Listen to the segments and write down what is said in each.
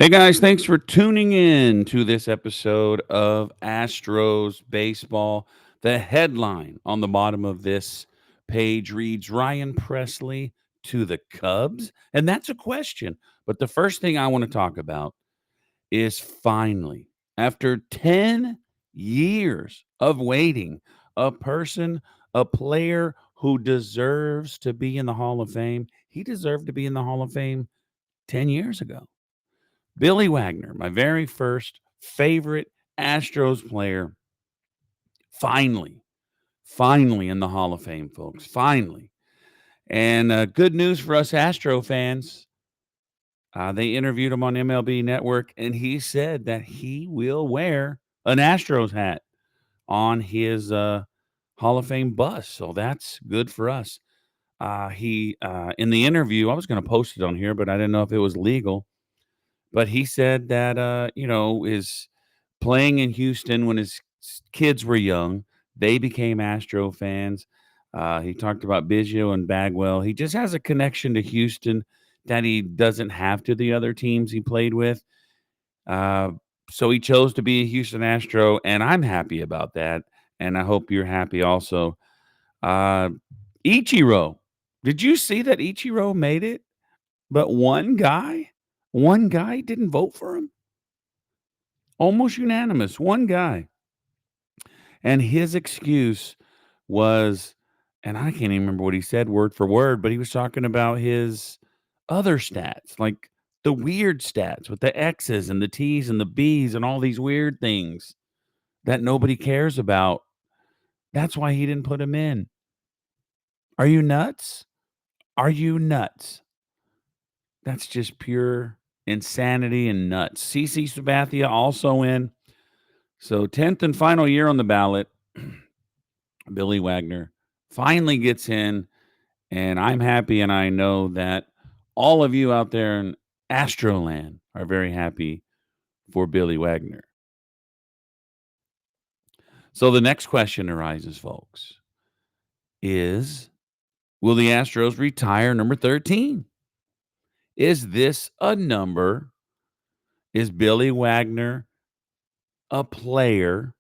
Hey guys, thanks for tuning in to this episode of Astros Baseball. The headline on the bottom of this page reads Ryan Presley to the Cubs. And that's a question. But the first thing I want to talk about is finally, after 10 years of waiting, a player who deserves to be in the Hall of Fame, he deserved to be in the Hall of Fame 10 years ago. Billy Wagner, my very first favorite Astros player, finally, finally in the Hall of Fame, folks. Finally. And good news for us Astro fans. They interviewed him on MLB Network, and he said that he will wear an Astros hat on his Hall of Fame bus. So that's good for us. He in the interview, I was going to post it on here, but I didn't know if it was legal. But he said that his playing in Houston when his kids were young, they became Astro fans. He talked about Biggio and Bagwell. He just has a connection to Houston that he doesn't have to the other teams he played with. Uh, so he chose to be a Houston Astro, and I'm happy about that. And I hope you're happy also. Uh, Ichiro, did you see that Ichiro made it? But one guy didn't vote for him. Almost unanimous, one guy. And his excuse was, and I can't even remember what he said word for word, but he was talking about his other stats, like the weird stats with the X's and the T's and the B's and all these weird things that nobody cares about. That's why he didn't put him in. Are you nuts? Are you nuts? That's just pure insanity and nuts. CC Sabathia also in. So 10th and final year on the ballot. Billy Wagner finally gets in, and I'm happy, and I know that all of you out there in Astroland are very happy for Billy Wagner. So the next question arises, folks, is will the Astros retire number 13? Is this a number? Is Billy Wagner a player?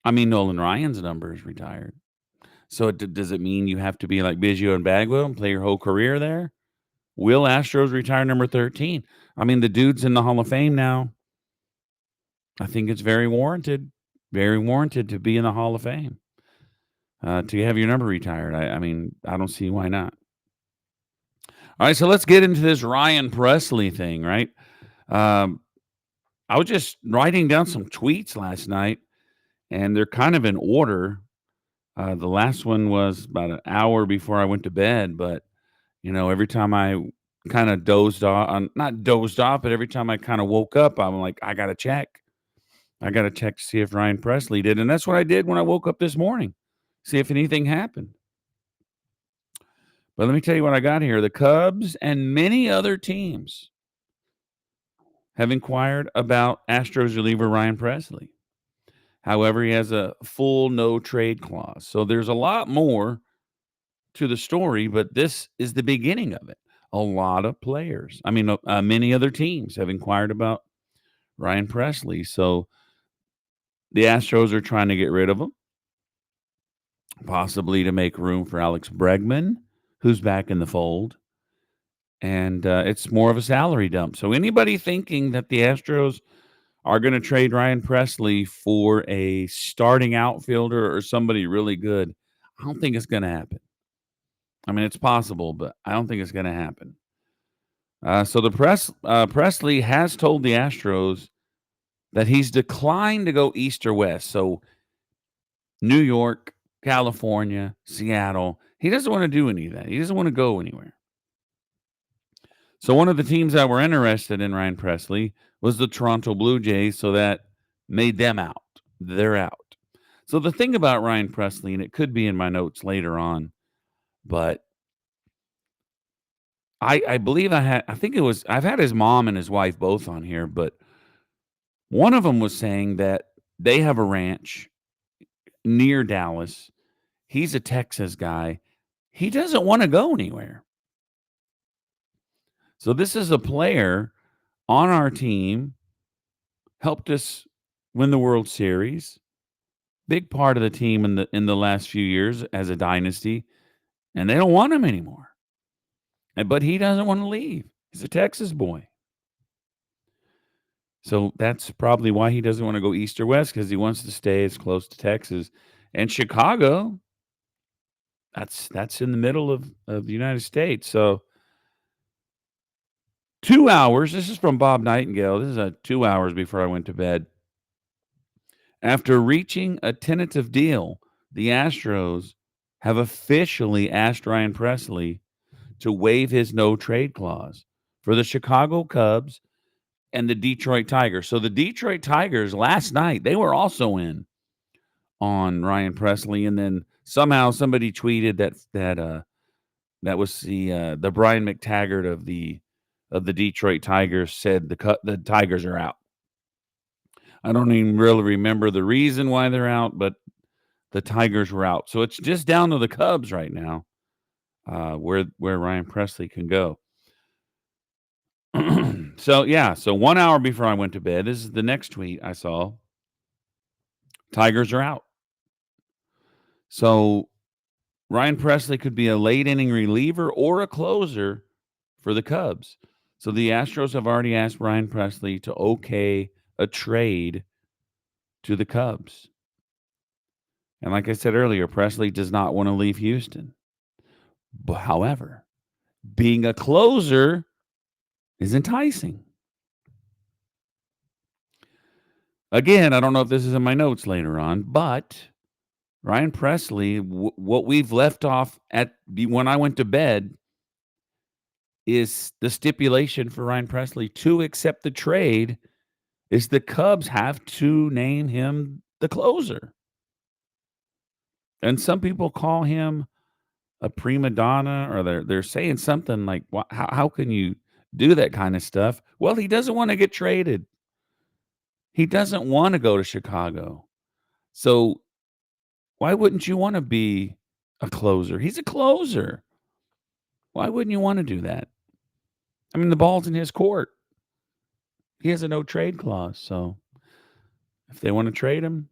I mean, Nolan Ryan's number is retired. So does it mean you have to be like Biggio and Bagwell and play your whole career there? Will Astros retire number 13? I mean, the dude's in the Hall of Fame now. I think it's very warranted to be in the Hall of Fame, to have your number retired. I mean, I don't see why not. All right, so let's get into this Ryan Presley thing, right? Um, I was just writing down some tweets last night, and they're kind of in order. The last one was about an hour before I went to bed, but every time I kind of dozed off, not dozed off, but every time I kind of woke up, I'm like, I got to check. I got to check to see if Ryan Presley did. And that's what I did when I woke up this morning, see if anything happened. But let me tell you what I got here. The Cubs and many other teams have inquired about Astros reliever Ryan Presley. However, he has a full no trade clause. So there's a lot more to the story, but this is the beginning of it. A lot of players, many other teams have inquired about Ryan Presley. So the Astros are trying to get rid of him, possibly to make room for Alex Bregman, who's back in the fold. And it's more of a salary dump. So anybody thinking that the Astros are going to trade Ryan Presley for a starting outfielder or somebody really good, I don't think it's going to happen. I mean, it's possible, but I don't think it's going to happen. So Presley has told the Astros that he's declined to go east or west. So New York, California, Seattle. He doesn't want to do any of that. He doesn't want to go anywhere. So one of the teams that were interested in Ryan Presley was the Toronto Blue Jays, so that made them out. They're out. So the thing about Ryan Presley, and it could be in my notes later on, but I believe I've had his mom and his wife both on here, but one of them was saying that they have a ranch near Dallas. He's a Texas guy. He doesn't want to go anywhere. So this is a player on our team, helped us win the World Series. Big part of the team in the last few years as a dynasty, and they don't want him anymore. But he doesn't want to leave. He's a Texas boy. So that's probably why he doesn't want to go east or west, because he wants to stay as close to Texas. And Chicago, that's in the middle of the United States. So 2 hours, this is from Bob Nightingale. This is 2 hours before I went to bed. After reaching a tentative deal, the Astros have officially asked Ryan Presley to waive his no-trade clause for the Chicago Cubs and the Detroit Tigers. So the Detroit Tigers last night, they were also in on Ryan Presley, and then somehow somebody tweeted that was the Brian McTaggart of the Detroit Tigers said the Tigers are out. I don't even really remember the reason why they're out, but the Tigers were out. So it's just down to the Cubs right now, where Ryan Presley can go. So 1 hour before I went to bed, this is the next tweet I saw. Tigers are out. So Ryan Presley could be a late inning reliever or a closer for the Cubs. So the Astros have already asked Ryan Presley to okay a trade to the Cubs. And like I said earlier, Presley does not want to leave Houston. But however, being a closer is enticing. Again, I don't know if this is in my notes later on, but Ryan Presley, what we've left off when I went to bed is the stipulation for Ryan Presley to accept the trade is the Cubs have to name him the closer. And some people call him a prima donna, or they're saying something like, how can you do that kind of stuff? Well, he doesn't want to get traded. He doesn't want to go to Chicago. So why wouldn't you want to be a closer? He's a closer. Why wouldn't you want to do that? I mean, the ball's in his court. He has a no trade clause. So if they want to trade him,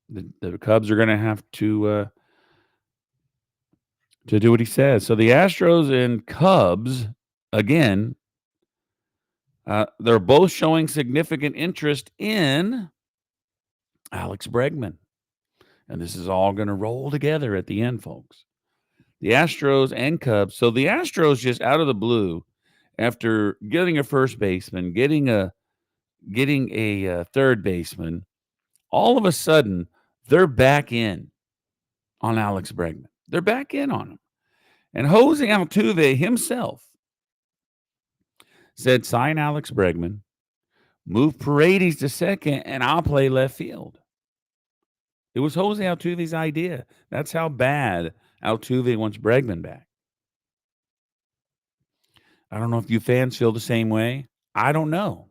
the Cubs are going to have to do what he says. So the Astros and Cubs, again, they're both showing significant interest in Alex Bregman. And this is all going to roll together at the end, folks. The Astros and Cubs. So the Astros just out of the blue, after getting a first baseman, getting a third baseman, all of a sudden they're back in on Alex Bregman. They're back in on him. And Jose Altuve himself said, sign Alex Bregman, move Paredes to second, and I'll play left field. It was Jose Altuve's idea. That's how bad Altuve wants Bregman back. I don't know if you fans feel the same way. I don't know.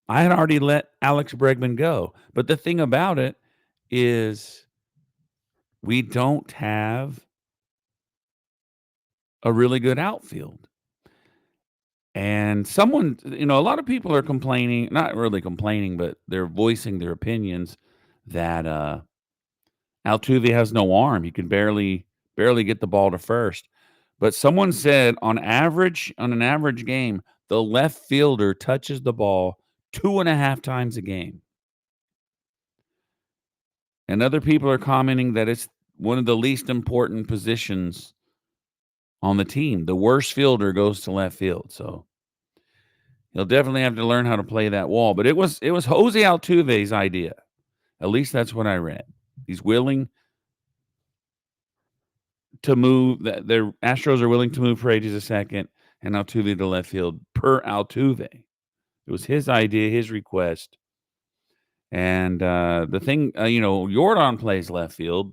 I had already let Alex Bregman go. But the thing about it is we don't have a really good outfield. And someone, a lot of people are complaining, not really complaining, but they're voicing their opinions that Altuve has no arm. He can barely get the ball to first. But someone said on an average game, the left fielder touches the ball 2.5 times a game. And other people are commenting that it's one of the least important positions on the team. The worst fielder goes to left field. So he'll definitely have to learn how to play that wall. But it was Jose Altuve's idea. At least that's what I read. He's willing to move. Their Astros are willing to move Paredes a second and Altuve to left field per Altuve. It was his idea, his request. And the thing, Jordan plays left field.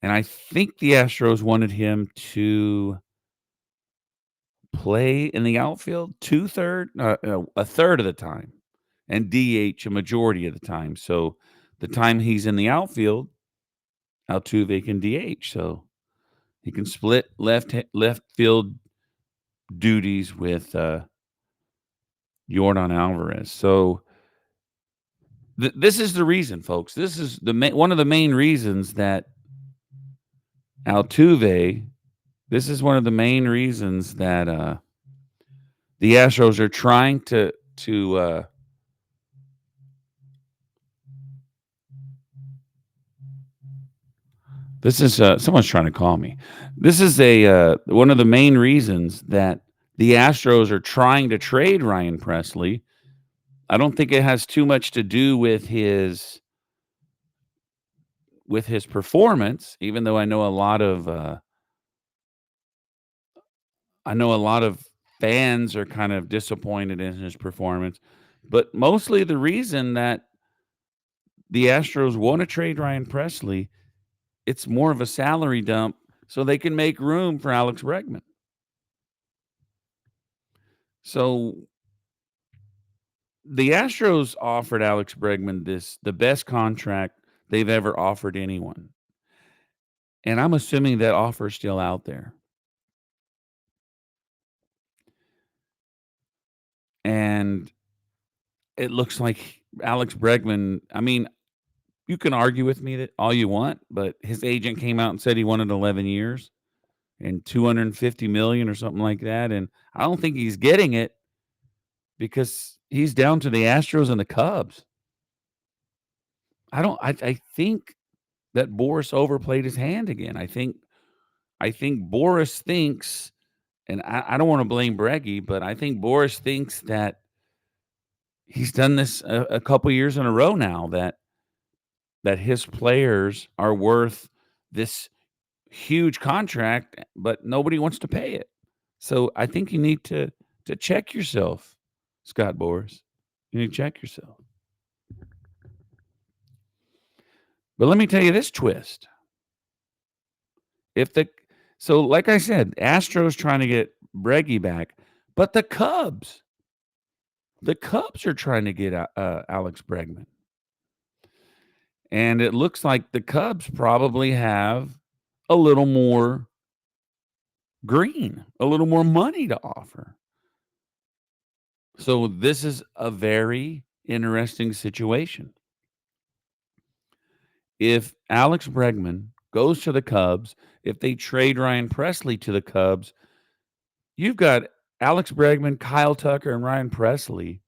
And I think the Astros wanted him to play in the outfield a third of the time, and DH a majority of the time. So the time he's in the outfield, Altuve can DH. So he can split left field duties with Jordan Alvarez. So this is the reason, folks. This is one of the main reasons that Altuve. This is one of the main reasons that the Astros are trying to. This is someone's trying to call me. This is a one of the main reasons that the Astros are trying to trade Ryan Presley. I don't think it has too much to do with his performance, even though I know a lot of fans are kind of disappointed in his performance, but mostly the reason that the Astros want to trade Ryan Presley, it's more of a salary dump so they can make room for Alex Bregman. So the Astros offered Alex Bregman the best contract they've ever offered anyone. And I'm assuming that offer is still out there. And it looks like Alex Bregman, I mean, you can argue with me that all you want, but his agent came out and said he wanted 11 years and 250 million or something like that, and I don't think he's getting it because he's down to the Astros and the Cubs. I think that Boris overplayed his hand again. I think Boris thinks, and I don't want to blame Breggy, but I think Boris thinks that he's done this a couple years in a row now, that his players are worth this huge contract, but nobody wants to pay it. So I think you need to check yourself, Scott Boris. You need to check yourself. But let me tell you this twist. If the so like I said, Astros trying to get Breggy back, but the Cubs are trying to get Alex Bregman. And it looks like the Cubs probably have a little more green, a little more money to offer. So this is a very interesting situation. If Alex Bregman goes to the Cubs, if they trade Ryan Presley to the Cubs, you've got Alex Bregman, Kyle Tucker, and Ryan Presley,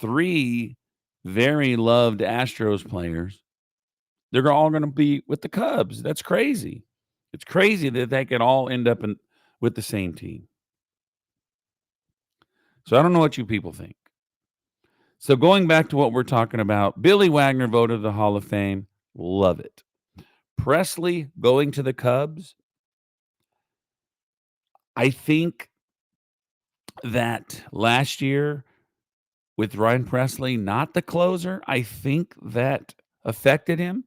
three very loved Astros players. They're all going to be with the Cubs. That's crazy. It's crazy that they can all end up with the same team. So I don't know what you people think. So going back to what we're talking about, Billy Wagner voted to the Hall of Fame. Love it. Presley going to the Cubs. I think that last year with Ryan Presley, not the closer, I think that affected him.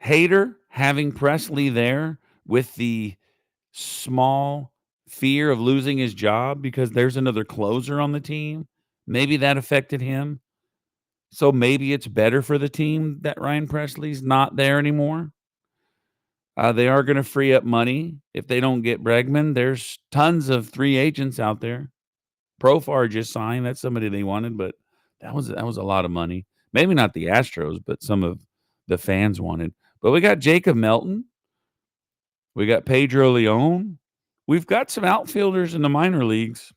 Hader having Presley there with the small fear of losing his job because there's another closer on the team. Maybe that affected him. So maybe it's better for the team that Ryan Presley's not there anymore. They are going to free up money if they don't get Bregman. There's tons of free agents out there. Profar just signed. That's somebody they wanted, but that was a lot of money. Maybe not the Astros, but some of the fans wanted. But we got Jacob Melton. We got Pedro Leon. We've got some outfielders in the minor leagues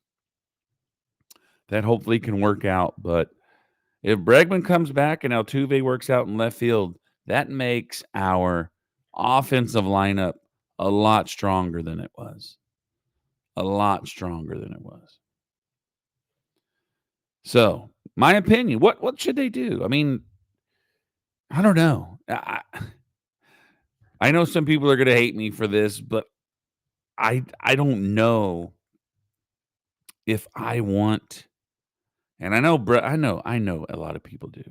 that hopefully can work out. But if Bregman comes back and Altuve works out in left field, that makes our offensive lineup a lot stronger than it was. A lot stronger than it was. So, my opinion, what should they do? I mean, I don't know. I know some people are going to hate me for this, but I don't know if I want, and I know a lot of people do,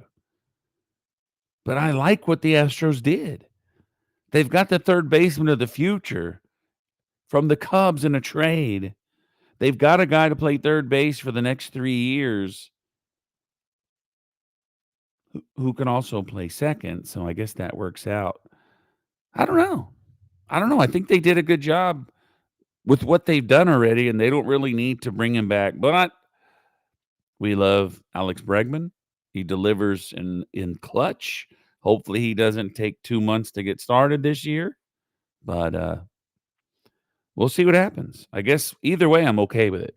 but I like what the Astros did. They've got the third baseman of the future from the Cubs in a trade. They've got a guy to play third base for the next 3 years who can also play second, so I guess that works out. I don't know. I think they did a good job with what they've done already, and they don't really need to bring him back. But we love Alex Bregman. He delivers in clutch. Hopefully, he doesn't take 2 months to get started this year, but, we'll see what happens. I guess either way, I'm okay with it.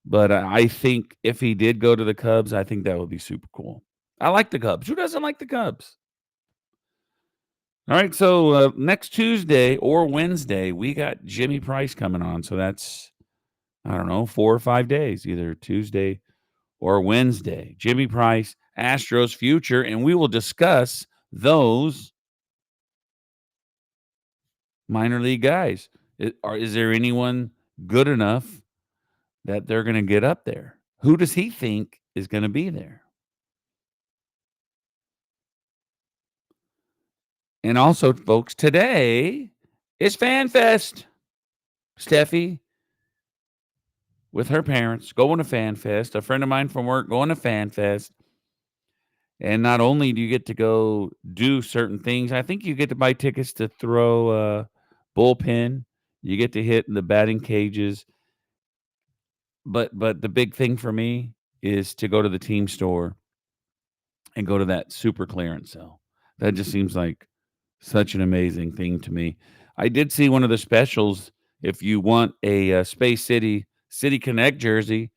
But I think if he did go to the Cubs, I think that would be super cool. I like the Cubs. Who doesn't like the Cubs? All right, so, next Tuesday or Wednesday, we got Jimmy Price coming on, so that's, I don't know, 4 or 5 days, either Tuesday or Wednesday. Jimmy Price, Astros future, and we will discuss those minor league guys. Is there anyone good enough that they're gonna get up there? Who does he think is gonna be there? And also, folks, today is Fan Fest. Steffi with her parents going to Fan Fest. A friend of mine from work going to Fan Fest. And not only do you get to go do certain things, I think you get to buy tickets to throw a bullpen. You get to hit in the batting cages. But the big thing for me is to go to the team store and go to that super clearance sale. That just seems like such an amazing thing to me. I did see one of the specials. If you want a Space City Connect jersey,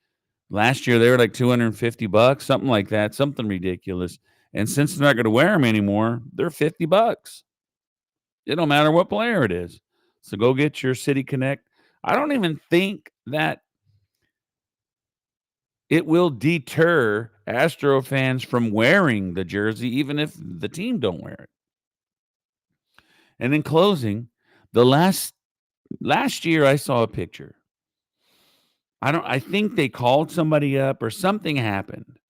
last year they were like $250, something like that, something ridiculous. And since they're not going to wear them anymore, they're $50. It don't matter what player it is. So go get your City Connect. I don't even think that it will deter Astro fans from wearing the jersey, even if the team don't wear it. And in closing, the last year I saw a picture. I think they called somebody up or something happened.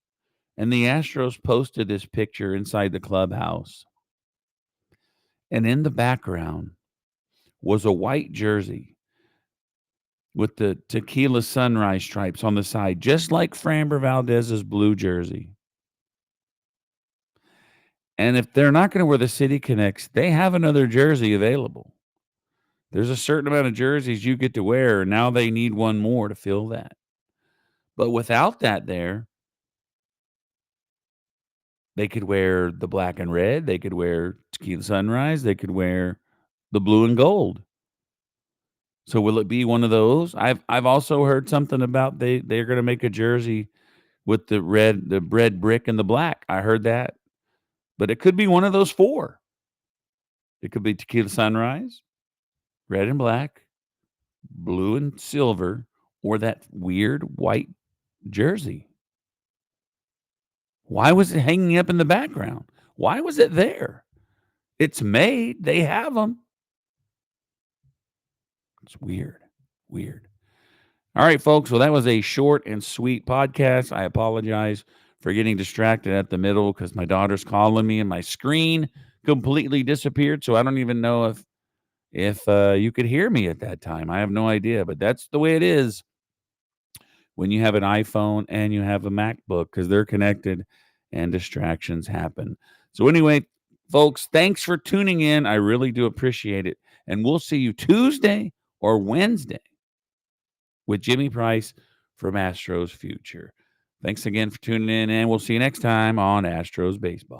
And the Astros posted this picture inside the clubhouse. And in the background was a white jersey with the tequila sunrise stripes on the side, just like Framber Valdez's blue jersey. And if they're not going to wear the City Connects, they have another jersey available. There's a certain amount of jerseys you get to wear. Now they need one more to fill that. But without that there, they could wear the black and red. They could wear tequila sunrise. They could wear the blue and gold. So will it be one of those? I've also heard something about they're going to make a jersey with the red brick and the black. I heard that. But it could be one of those four. It could be tequila sunrise, red and black, blue and silver, or that weird white jersey. Why was it hanging up in the background? Why was it there? It's made. They have them. It's weird. Weird. All right, folks. Well, that was a short and sweet podcast. I apologize for getting distracted at the middle because my daughter's calling me and my screen completely disappeared. So I don't even know if you could hear me at that time. I have no idea, but that's the way it is when you have an iPhone and you have a MacBook because they're connected and distractions happen. So anyway, folks, thanks for tuning in. I really do appreciate it. And we'll see you Tuesday or Wednesday with Jimmy Price from Astros Future. Thanks again for tuning in, and we'll see you next time on Astros Baseball.